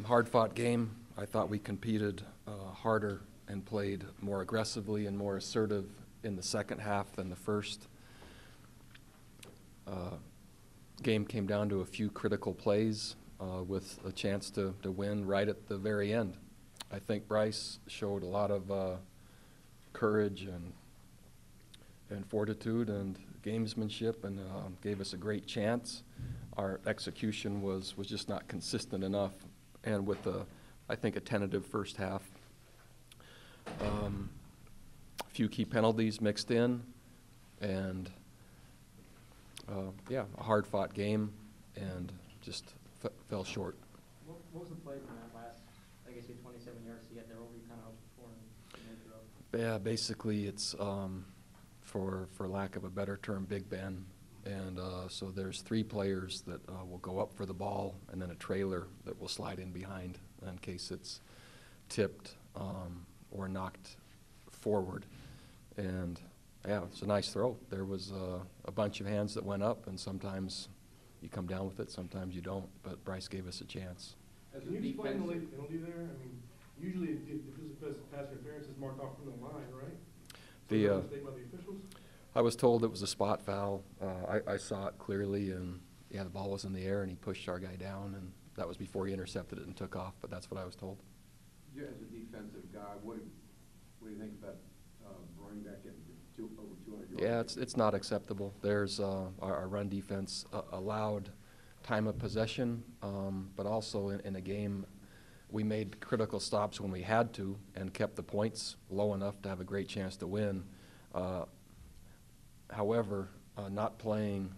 Hard-fought game. I thought we competed harder and played more aggressively and more assertive in the second half than the first. Game came down to a few critical plays with a chance to win right at the very end. I think Bryce showed a lot of courage and fortitude and gamesmanship and gave us a great chance. Our execution was just not consistent enough, and with I think a tentative first half. A few key penalties mixed in, and yeah, a hard-fought game, and just fell short. What was the play from that last, I guess you had 27 yards to get there? What were you kind of hoping for and throw? Yeah, basically it's, for lack of a better term, Big Ben. And so there's three players that will go up for the ball, and then a trailer that will slide in behind in case it's tipped or knocked forward. And yeah, it's a nice throw. There was a bunch of hands that went up, and sometimes you come down with it, sometimes you don't. But Bryce gave us a chance. Can you explain the late penalty there? I mean, usually if this is pass interference, it's marked off from the line, right? So is that a mistake by the officials? I was told it was a spot foul. I saw it clearly, and yeah, the ball was in the air, and he pushed our guy down, and that was before he intercepted it and took off, but that's what I was told. Yeah, as a defensive guy, what do you think about running back getting over 200 yards? Yeah, it's not acceptable. There's our run defense allowed time of possession, but also in a game we made critical stops when we had to and kept the points low enough to have a great chance to win. However, not playing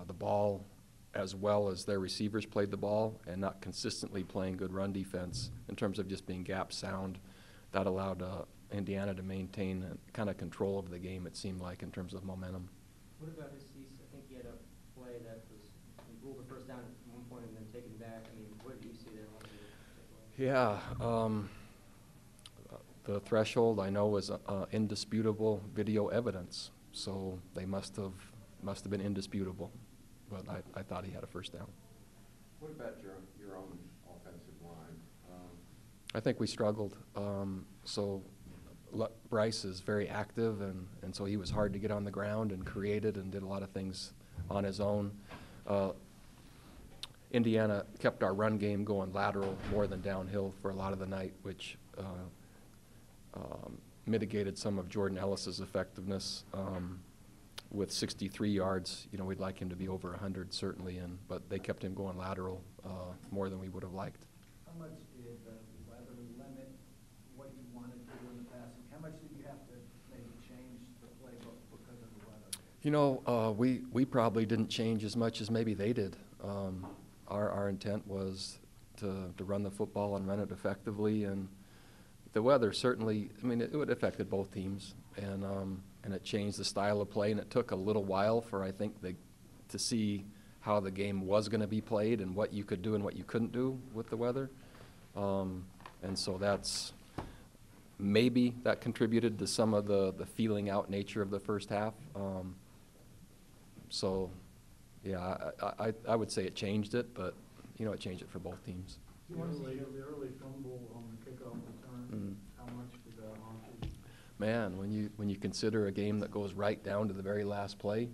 the ball as well as their receivers played the ball and not consistently playing good run defense in terms of just being gap sound, that allowed Indiana to maintain kind of control of the game, it seemed like, in terms of momentum. What about his cease? I think he had a play that was ruled the first down at one point and then taken back. I mean, what do you see there? Yeah, the threshold I know is indisputable video evidence, so they must have been indisputable. But I thought he had a first down. What about your own offensive line? I think we struggled. So Bryce is very active, and so he was hard to get on the ground and created and did a lot of things on his own. Indiana kept our run game going lateral more than downhill for a lot of the night, which mitigated some of Jordan Ellis's effectiveness. With 63 yards, you know, we'd like him to be over 100 certainly, but they kept him going lateral more than we would have liked. How much did the weather limit what you wanted to do in the passing? How much did you have to maybe change the playbook because of the weather? You know, we probably didn't change as much as maybe they did. Our intent was to run the football and run it effectively, and the weather certainly, I mean, it affected both teams, and it changed the style of play, and it took a little while for, I think, to see how the game was going to be played and what you could do and what you couldn't do with the weather. And so maybe that contributed to some of the feeling out nature of the first half. So, yeah, I would say it changed it, but, you know, it changed it for both teams. The early fumble on the kickoff return, how much did that haunt you? Man, when you consider a game that goes right down to the very last play,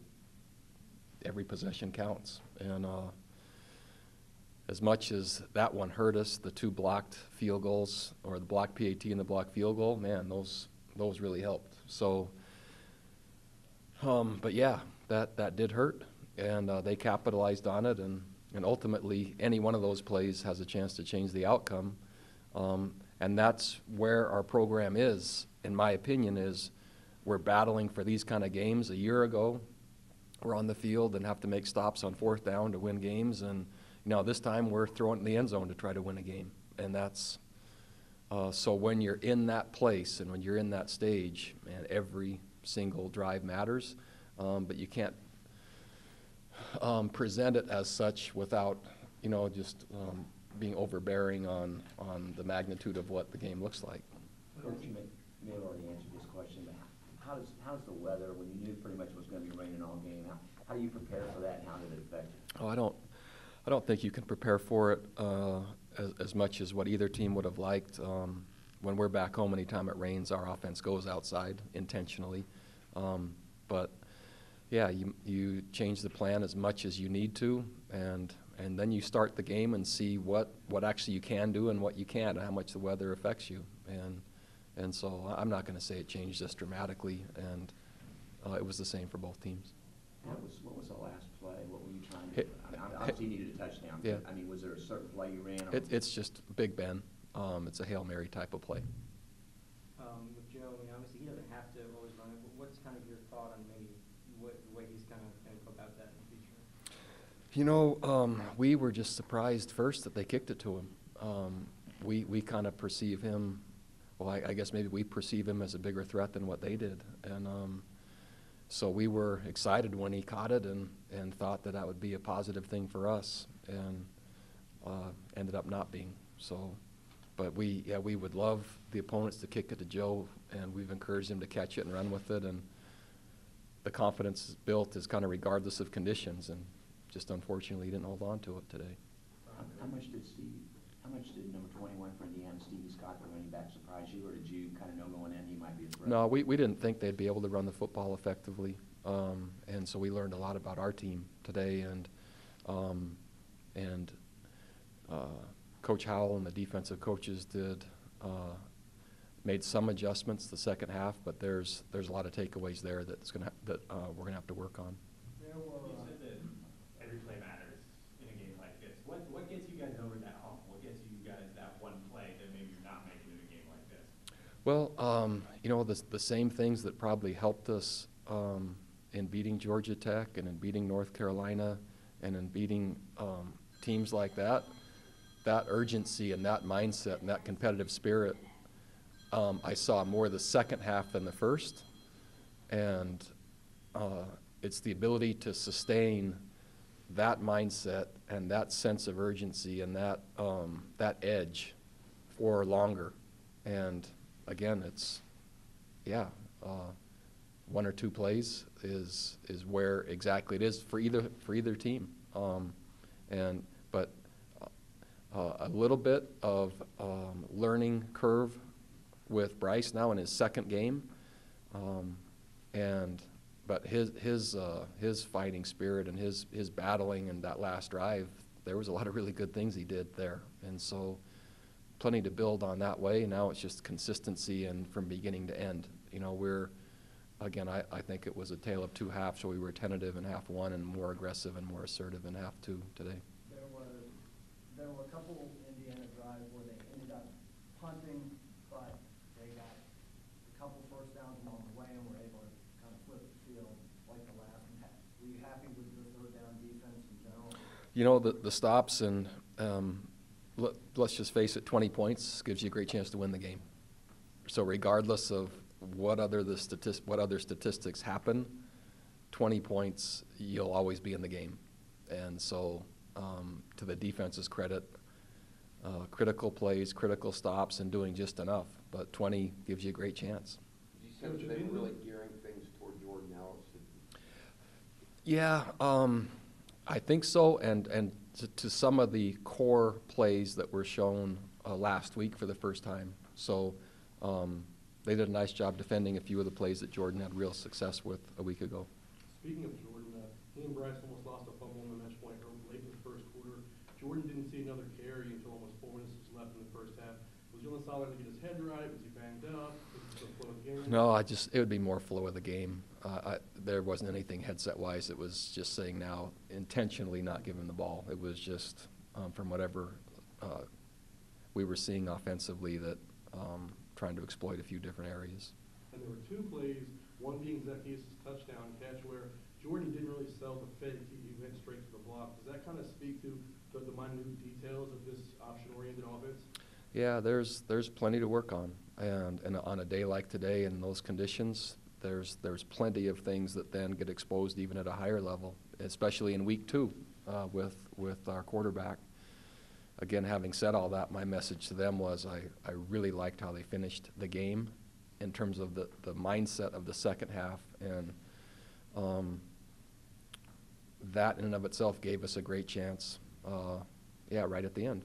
every possession counts. And as much as that one hurt us, the two blocked field goals, or the blocked PAT and the blocked field goal, man, those really helped. So, but yeah, that did hurt, and they capitalized on it, and ultimately any one of those plays has a chance to change the outcome. And that's where our program is, in my opinion, is we're battling for these kind of games. A year ago, we're on the field and have to make stops on fourth down to win games, and you know, this time we're throwing it in the end zone to try to win a game. And that's so when you're in that place and when you're in that stage, man, every single drive matters, but you can't present it as such without, you know, just being overbearing on the magnitude of what the game looks like. Coach, you may have already answered this question, but how's the weather when you knew pretty much it was going to be raining all game? How do you prepare for that, and how did it affect you? Oh, I don't think you can prepare for it as much as what either team would have liked. When we're back home, anytime it rains, our offense goes outside intentionally. But yeah, you change the plan as much as you need to, and then you start the game and see what actually you can do and what you can't, and how much the weather affects you. And so I'm not going to say it changed us dramatically, and it was the same for both teams. What was the last play? What were you trying to do? I mean, obviously you needed a touchdown. Yeah. I mean, was there a certain play you ran? Or? It's just Big Ben. It's a Hail Mary type of play. With Joe, I mean, obviously he doesn't have to always run it, but what's kind of your thought on maybe the way he's kind of going to go about that in the future? You know, we were just surprised first that they kicked it to him. We kind of perceive him, well, I guess maybe we perceive him as a bigger threat than what they did. And so we were excited when he caught it and thought that would be a positive thing for us, and ended up not being. So, but we would love the opponents to kick it to Joe, and we've encouraged him to catch it and run with it. And the confidence is built is kind of regardless of conditions, and just unfortunately he didn't hold on to it today. How much did number 21 for Indiana, Stevie Scott, the running back, surprise you, or did you kind of know going in he might be a threat? No, we didn't think they'd be able to run the football effectively, and so we learned a lot about our team today, and Coach Howell and the defensive coaches made some adjustments the second half, but there's a lot of takeaways there that we're gonna have to work on. You said that every play matters in a game like this. What gets you guys over that hump? What gets you guys that one play that maybe you're not making in a game like this? Well, you know, the same things that probably helped us in beating Georgia Tech and in beating North Carolina and in beating teams like that urgency and that mindset and that competitive spirit, I saw more the second half than the first. And it's the ability to sustain that mindset and that sense of urgency and that edge for longer. And again, it's, one or two plays is where exactly it is for either team. But a little bit of learning curve with Bryce now in his second game, but his fighting spirit and his battling and that last drive, there was a lot of really good things he did there, and so plenty to build on that way. Now it's just consistency and from beginning to end. You know, I think it was a tale of two halves, so we were tentative in half one and more aggressive and more assertive in half two today. There were a couple Indiana drives where they ended up punting, but they got a couple first downs along the way and were able to kind of flip the field like the last one. Were you happy with the third down defense in general? You know, the stops and let's just face it, 20 points gives you a great chance to win the game. So regardless of what other statistics happen, 20 points, you'll always be in the game. And so to the defense's credit, critical plays, critical stops, and doing just enough. But 20 gives you a great chance. Did you sense they were really gearing things toward Jordan Ellis? Yeah, I think so. And to some of the core plays that were shown last week for the first time. So they did a nice job defending a few of the plays that Jordan had real success with a week ago. Speaking of Jordan, he and Bryce almost lost a fumble on the match point late in the first quarter. Jordan didn't see another carry until almost 4 minutes left in the first half. Was he on the sideline to get his head right? Was he banged up? Was it the flow of the game? No, it would be more flow of the game. There wasn't anything headset-wise. It was just saying now intentionally not giving the ball. It was just from whatever we were seeing offensively that trying to exploit a few different areas. And there were two plays, one being Zacchaeus' touchdown catch where Jordan didn't really sell the fake. He went straight to the block. Does that kind of speak to the minute details of this option-oriented offense? Yeah, there's plenty to work on, and on a day like today in those conditions, there's plenty of things that then get exposed even at a higher level, especially in week 2 with our quarterback. Again, having said all that, my message to them was I really liked how they finished the game in terms of the mindset of the second half, and that in and of itself gave us a great chance, right at the end.